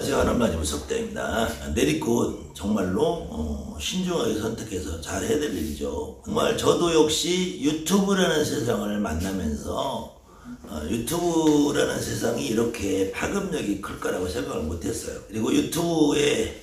안녕하세요. 하남라지 무섭대입니다. 내리꽃 정말로 신중하게 선택해서 잘 해야 될 일이죠. 정말 저도 역시 유튜브라는 세상을 만나면서 유튜브라는 세상이 이렇게 파급력이 클 거라고 생각을 못했어요. 그리고 유튜브에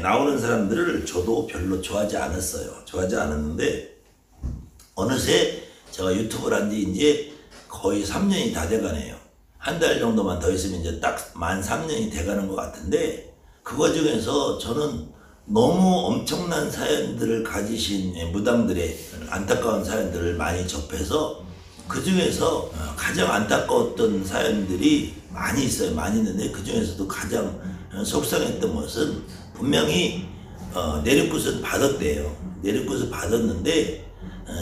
나오는 사람들을 저도 별로 좋아하지 않았어요. 좋아하지 않았는데 어느새 제가 유튜브를 한 지 이제 거의 3년이 다 돼가네요. 한 달 정도만 더 있으면 이제 딱 만 3년이 돼가는 것 같은데, 그거 중에서 저는 너무 엄청난 사연들을 가지신 무당들의 안타까운 사연들을 많이 접해서 그 중에서 가장 안타까웠던 사연들이 많이 있어요. 많이 있는데 그 중에서도 가장 속상했던 것은 분명히 내리꽃을 받았대요. 내리꽃을 받았는데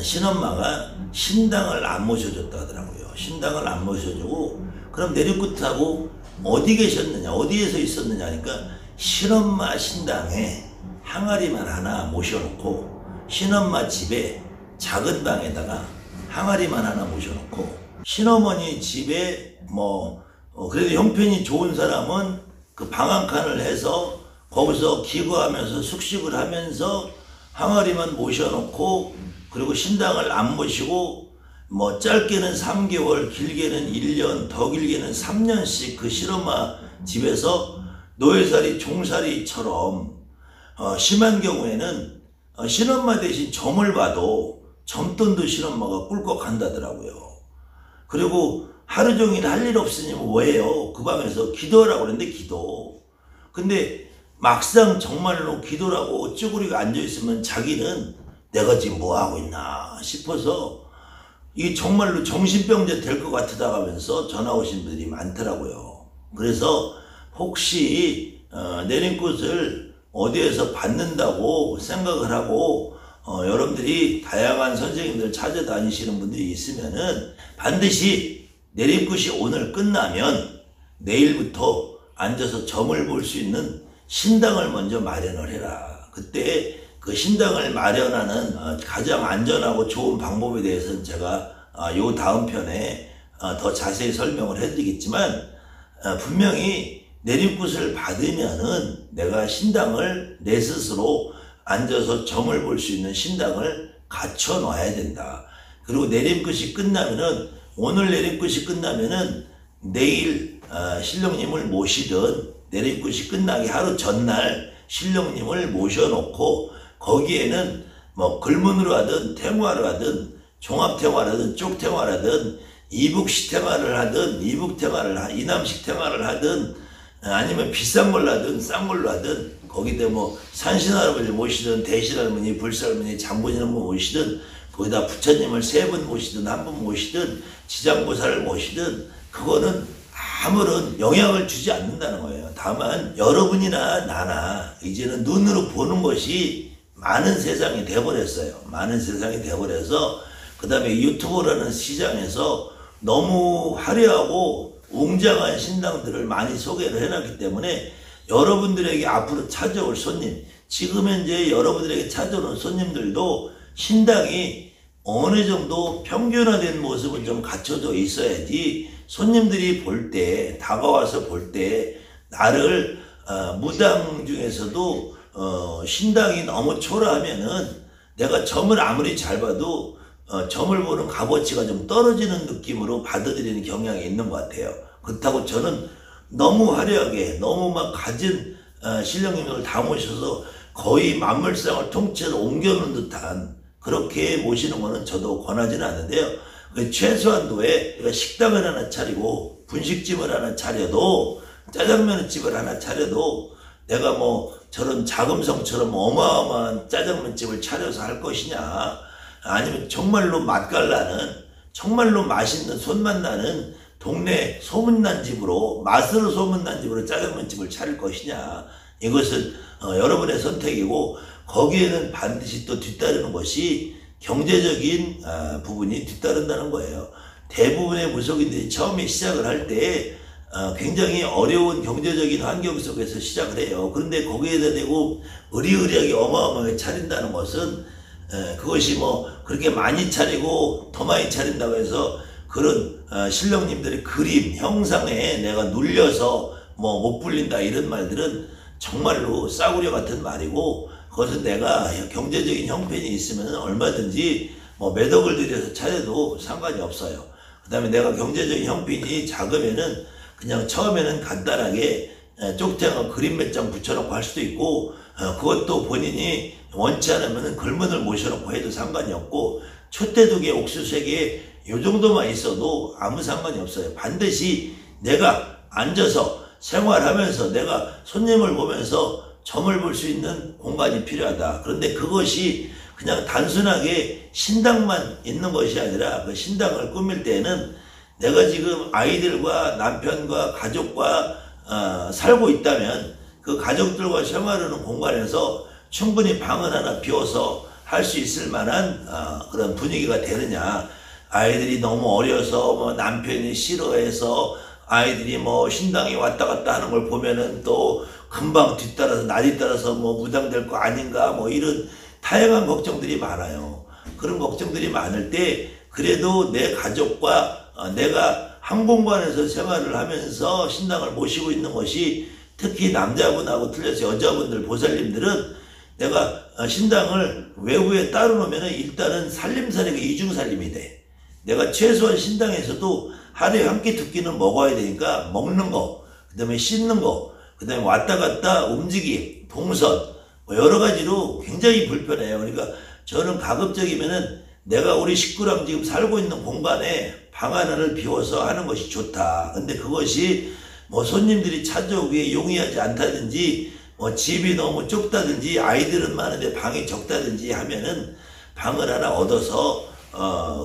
신엄마가 신당을 안 모셔줬다 하더라고요. 신당을 안 모셔주고, 그럼 내리꽃하고 어디 계셨느냐, 어디에서 있었느냐 하니까 신엄마 신당에 항아리만 하나 모셔놓고, 신엄마 집에 작은 방에다가 항아리만 하나 모셔놓고, 신어머니 집에 그래도 형편이 좋은 사람은 그 방 한 칸을 해서 거기서 기거하면서 숙식을 하면서 항아리만 모셔놓고, 그리고 신당을 안 모시고 짧게는 3개월, 길게는 1년, 더 길게는 3년씩 그 신엄마 집에서 노예살이, 종살이처럼 심한 경우에는 신엄마 대신 점을 봐도 점돈도 신엄마가 꿀꺽 한다더라고요. 그리고 하루 종일 할 일 없으니 뭐해요? 그 방에서 기도하라고 그러는데 기도. 근데 막상 정말로 기도라고 쭈그리고 앉아있으면 자기는 내가 지금 뭐하고 있나 싶어서 이게 정말로 정신병자 될 것 같으다 하면서 전화 오신 분들이 많더라고요. 그래서 혹시 내린꽃을 어디에서 받는다고 생각을 하고 여러분들이 다양한 선생님들 찾아다니시는 분들이 있으면은 반드시 내린꽃이 오늘 끝나면 내일부터 앉아서 점을 볼 수 있는 신당을 먼저 마련을 해라. 그때 그 신당을 마련하는 가장 안전하고 좋은 방법에 대해서는 제가 요 다음 편에 더 자세히 설명을 해드리겠지만, 분명히 내리꽃을 받으면은 내가 신당을 내 스스로 앉아서 점을 볼 수 있는 신당을 갖춰 놔야 된다. 그리고 내림꽃이 끝나면은, 오늘 내림꽃이 끝나면은 내일 신령님을 모시든, 내림꽃이 끝나기 하루 전날 신령님을 모셔놓고 거기에는 글문으로 하든 탱화를 하든 종합탱화를 하든 쪽탱화를 하든 이북식 탱화를 하든 이남식 탱화를 하든 아니면 비싼 걸로 하든 싼 걸로 하든, 거기다 산신할아버지 모시든 대신할머니, 불살머니, 장본인 모시든, 거기다 부처님을 3분 모시든 1분 모시든 지장보살을 모시든 그거는 아무런 영향을 주지 않는다는 거예요. 다만 여러분이나 나나 이제는 눈으로 보는 것이 많은 세상이 돼버렸어요. 많은 세상이 돼버려서 그 다음에 유튜브라는 시장에서 너무 화려하고 웅장한 신당들을 많이 소개를 해놨기 때문에 여러분들에게 앞으로 찾아올 손님, 지금 현재 여러분들에게 찾아오는 손님들도 신당이 어느 정도 평균화된 모습은 좀 갖춰져 있어야지 손님들이 볼 때, 다가와서 볼 때 나를 무당 중에서도 신당이 너무 초라하면은 내가 점을 아무리 잘 봐도 점을 보는 값어치가 좀 떨어지는 느낌으로 받아들이는 경향이 있는 것 같아요. 그렇다고 저는 너무 화려하게 너무 막 가진 신령님을 다 모셔서 거의 만물상을 통째로 옮겨놓은 듯한 그렇게 모시는 거는 저도 권하지는 않는데요. 최소한도에 식당을 하나 차리고 분식집을 하나 차려도, 짜장면집을 하나 차려도 내가 저런 자금성처럼 어마어마한 짜장면집을 차려서 할 것이냐, 아니면 정말로 맛깔나는, 정말로 맛있는 손맛 나는 동네 소문난 집으로, 맛으로 소문난 집으로 짜장면집을 차릴 것이냐, 이것은 여러분의 선택이고, 거기에는 반드시 또 뒤따르는 것이 경제적인 부분이 뒤따른다는 거예요. 대부분의 무속인들이 처음에 시작을 할 때 굉장히 어려운 경제적인 환경 속에서 시작을 해요. 그런데 거기에다 대고 의리의리하게 어마어마하게 차린다는 것은 그것이 그렇게 많이 차리고 더 많이 차린다고 해서 그런 신령님들의 그림, 형상에 내가 눌려서 뭐 못 불린다 이런 말들은 정말로 싸구려 같은 말이고, 그것은 내가 경제적인 형편이 있으면 얼마든지 뭐 몇 억을 들여서 차려도 상관이 없어요. 그 다음에 내가 경제적인 형편이 작으면은 그냥 처음에는 간단하게 쪽탱어 그림 몇 장 붙여놓고 할 수도 있고, 그것도 본인이 원치 않으면 글문을 모셔놓고 해도 상관이 없고, 촛대 2개, 옥수수 3개 요 정도만 있어도 아무 상관이 없어요. 반드시 내가 앉아서 생활하면서 내가 손님을 보면서 점을 볼 수 있는 공간이 필요하다. 그런데 그것이 그냥 단순하게 신당만 있는 것이 아니라, 그 신당을 꾸밀 때는 내가 지금 아이들과 남편과 가족과 살고 있다면 그 가족들과 생활하는 공간에서 충분히 방을 하나 비워서 할 수 있을 만한 그런 분위기가 되느냐. 아이들이 너무 어려서 뭐 남편이 싫어해서 아이들이 뭐 신당에 왔다 갔다 하는 걸 보면은 또 금방 뒤따라서 날이 따라서 뭐 무당될 거 아닌가, 뭐 이런 다양한 걱정들이 많아요. 그런 걱정들이 많을 때 그래도 내 가족과 내가 한 공간에서 생활을 하면서 신당을 모시고 있는 것이, 특히 남자분하고 틀려서 여자분들 보살님들은 내가 신당을 외부에 따로 놓으면 일단은 살림살이가 이중살림이 돼. 내가 최소한 신당에서도 하루에 한 끼 2끼는 먹어야 되니까 먹는 거, 그 다음에 씻는 거, 그 다음에 왔다 갔다 움직임, 동선, 뭐 여러 가지로 굉장히 불편해요. 그러니까 저는 가급적이면은 내가 우리 식구랑 지금 살고 있는 공간에 방 하나를 비워서 하는 것이 좋다. 근데 그것이 뭐 손님들이 찾아오기에 용이하지 않다든지, 뭐 집이 너무 좁다든지, 아이들은 많은데 방이 적다든지 하면은 방을 하나 얻어서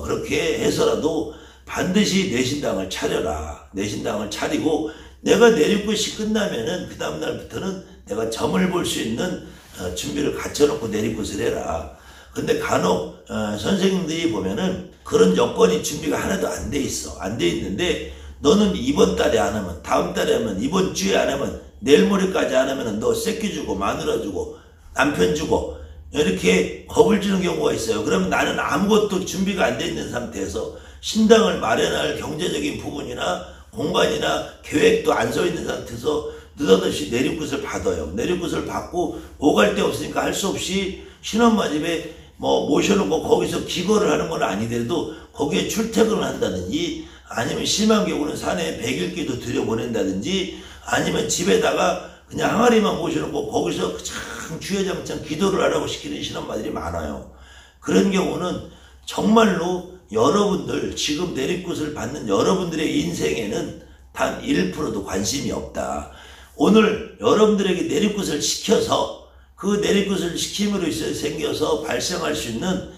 그렇게 해서라도 반드시 내 신당을 차려라. 내 신당을 차리고 내가 내리굿이 끝나면은 그 다음날부터는 내가 점을 볼 수 있는 준비를 갖춰놓고 내리굿을 해라. 근데 간혹 선생님들이 보면은 그런 여건이 준비가 하나도 안 돼 있어. 안 돼 있는데 너는 이번 달에 안 하면, 다음 달에 하면, 이번 주에 안 하면, 내일 모레까지 안 하면 너 새끼 주고 마누라 주고 남편 주고 이렇게 겁을 주는 경우가 있어요. 그러면 나는 아무것도 준비가 안 돼 있는 상태에서 신당을 마련할 경제적인 부분이나 공간이나 계획도 안 서 있는 상태에서 느닷없이 내리굿을 받아요. 내리굿을 받고 오갈 데 없으니까 할 수 없이 신혼마집에 뭐 모셔놓고 거기서 기거를 하는 건 아니더라도 거기에 출퇴근을 한다든지, 아니면 심한 경우는 산에 100일기도 들여보낸다든지, 아니면 집에다가 그냥 항아리만 모셔놓고 거기서 참 주야장창 기도를 하라고 시키는 신혼마들이 많아요. 그런 경우는 정말로 여러분들, 지금 내리굿을 받는 여러분들의 인생에는 단 1%도 관심이 없다. 오늘 여러분들에게 내리굿을 시켜서 그 내리굿을 시킴으로 인해 생겨서 발생할 수 있는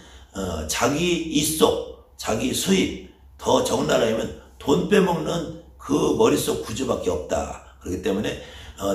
자기 입속, 자기 수입, 더 적나라하면 돈 빼먹는 그 머릿속 구조밖에 없다. 그렇기 때문에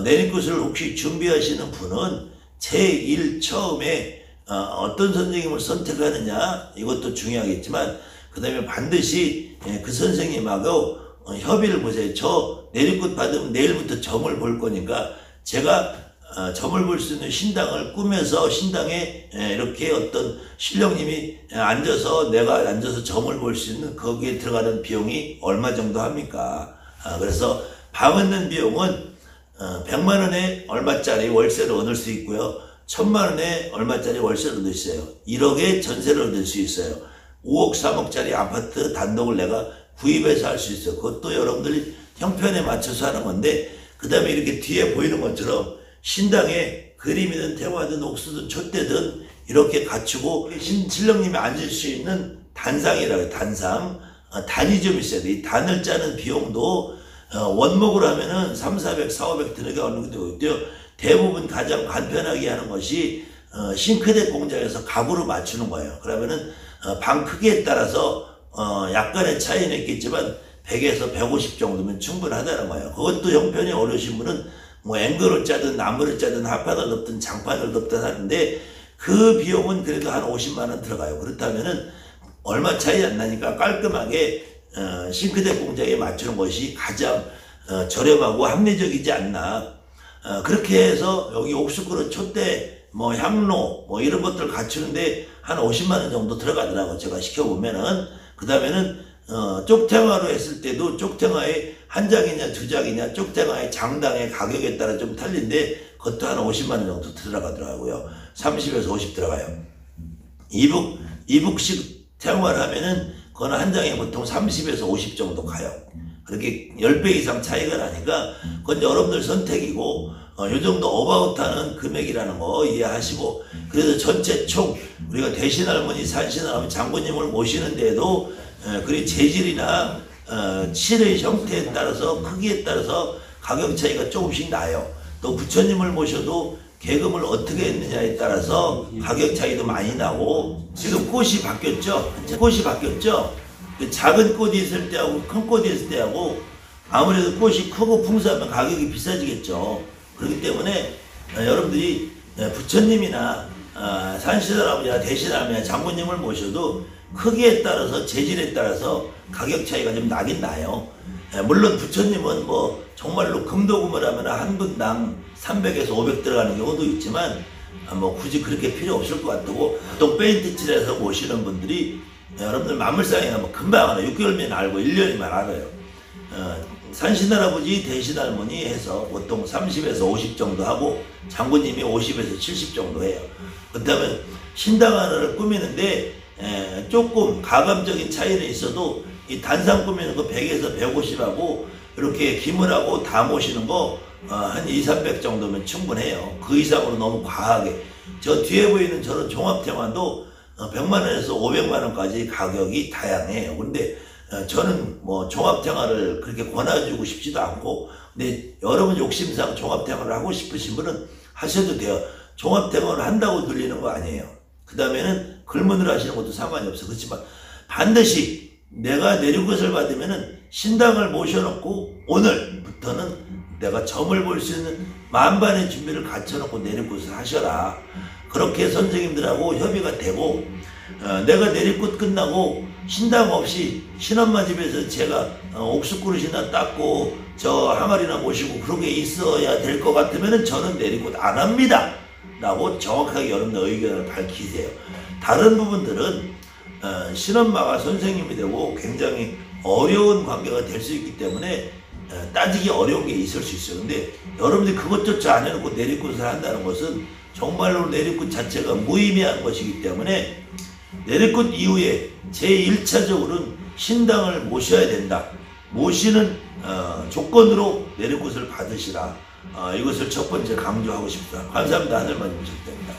내리굿을 혹시 준비하시는 분은 제일 처음에 어떤 선생님을 선택하느냐, 이것도 중요하겠지만 그 다음에 반드시 그 선생님하고 협의를 보세요. 저 내리굿 받으면 내일부터 점을 볼 거니까 제가 점을 볼 수 있는 신당을 꾸며서 신당에 이렇게 어떤 신령님이 앉아서, 내가 앉아서 점을 볼 수 있는 거기에 들어가는 비용이 얼마 정도 합니까? 그래서 방 얻는 비용은 100만 원에 얼마짜리 월세를 얻을 수 있고요. 1000만 원에 얼마짜리 월세를 얻을 수 있어요. 1억에 전세를 얻을 수 있어요. 5억, 3억짜리 아파트 단독을 내가 구입해서 할 수 있어요. 그것도 여러분들이 형편에 맞춰서 하는 건데, 그 다음에 이렇게 뒤에 보이는 것처럼 신당에 그림이든 태화든 옥수든 촛대든 이렇게 갖추고 신령님이 앉을 수 있는 단상이라고 해요. 단상. 단이 좀 있어야 돼. 이 단을 짜는 비용도 원목으로 하면은 3, 400, 4, 500 들어가는 것도 있고요. 대부분 가장 간편하게 하는 것이 싱크대 공장에서 가구로 맞추는 거예요. 그러면은 방 크기에 따라서 약간의 차이는 있겠지만 100에서 150 정도면 충분하다는 거예요. 그것도 형편이 어려우신 분은 뭐 앵글을 짜든 나무를 짜든 합판을 덮든 장판을 덮든 하는데 그 비용은 그래도 한 50만 원 들어가요. 그렇다면은 얼마 차이 안 나니까 깔끔하게 싱크대 공장에 맞추는 것이 가장 저렴하고 합리적이지 않나. 그렇게 해서 여기 옥수그릇, 촛대, 뭐 향로 뭐 이런 것들 갖추는데 한 50만 원 정도 들어가더라고. 제가 시켜보면은. 그 다음에는 쪽탱화로 했을 때도 쪽탱화에 한 장이냐 두 장이냐 쪽장의 장당의 가격에 따라 좀 틀린데 그것도 한 50만 원 정도 들어가더라고요. 30에서 50 들어가요. 이북식 생활하면은 그건 한 장에 보통 30에서 50 정도 가요. 그렇게 10배 이상 차이가 나니까 그건 여러분들 선택이고 요 정도 어바웃하는 금액이라는 거 이해하시고, 그래서 전체 총 우리가 대신할머니, 산신할머니, 장군님을 모시는 데도 그리 재질이나 칠의 형태에 따라서 크기에 따라서 가격 차이가 조금씩 나요. 또 부처님을 모셔도 개금을 어떻게 했느냐에 따라서 가격 차이도 많이 나고, 지금 꽃이 바뀌었죠. 꽃이 바뀌었죠. 작은 꽃이 있을 때하고 큰 꽃이 있을 때하고 아무래도 꽃이 크고 풍성하면 가격이 비싸지겠죠. 그렇기 때문에 여러분들이 부처님이나 산신할아버지나 대신할아버지나 장군님을 모셔도 크기에 따라서 재질에 따라서 가격 차이가 좀 나긴 나요. 물론 부처님은 뭐 정말로 금도금을 하면 한 분당 300에서 500 들어가는 경우도 있지만 뭐 굳이 그렇게 필요 없을 것 같고, 보통 페인트 칠해서 모시는 분들이 여러분들 만물상이나 뭐 금방 알아요. 6개월면 알고 1년이면 알아요. 산신할아버지, 대신할머니 해서 보통 30에서 50 정도 하고 장군님이 50에서 70 정도 해요. 그렇다면 신당 하나를 꾸미는데 조금 가감적인 차이는 있어도 이 단상 꾸미는 거 100에서 150하고 이렇게 기물하고 다 모시는 거 한 2, 300 정도면 충분해요. 그 이상으로 너무 과하게. 저 뒤에 보이는 저런 종합태만도 100만 원에서 500만 원까지 가격이 다양해요. 근데 저는 뭐 종합탱화를 그렇게 권해주고 싶지도 않고, 근데 여러분 욕심상 종합탱화를 하고 싶으신 분은 하셔도 돼요. 종합탱화를 한다고 들리는 거 아니에요. 그 다음에는 글문을 하시는 것도 상관이 없어. 그렇지만 반드시 내가 내리굿을 받으면은 신당을 모셔놓고 오늘부터는 내가 점을 볼 수 있는 만반의 준비를 갖춰놓고 내리굿을 하셔라. 그렇게 선생님들하고 협의가 되고, 내가 내리굿 끝나고 신당 없이 신엄마 집에서 제가 옥수그릇이나 닦고 저 항아리나 모시고 그런 게 있어야 될 것 같으면 저는 내리굿 안 합니다 라고 정확하게 여러분들 의견을 밝히세요. 다른 부분들은 신엄마가 선생님이 되고 굉장히 어려운 관계가 될 수 있기 때문에 따지기 어려운 게 있을 수 있어요. 근데 여러분들이 그것조차 안 해놓고 내리굿을 한다는 것은 정말로 내리굿 자체가 무의미한 것이기 때문에 내리굿 이후에 제1차적으로는 신당을 모셔야 된다. 모시는 조건으로 내리굿을 받으시라. 이것을 첫 번째 강조하고 싶다. 감사합니다. 하늘만 주실 때입니다.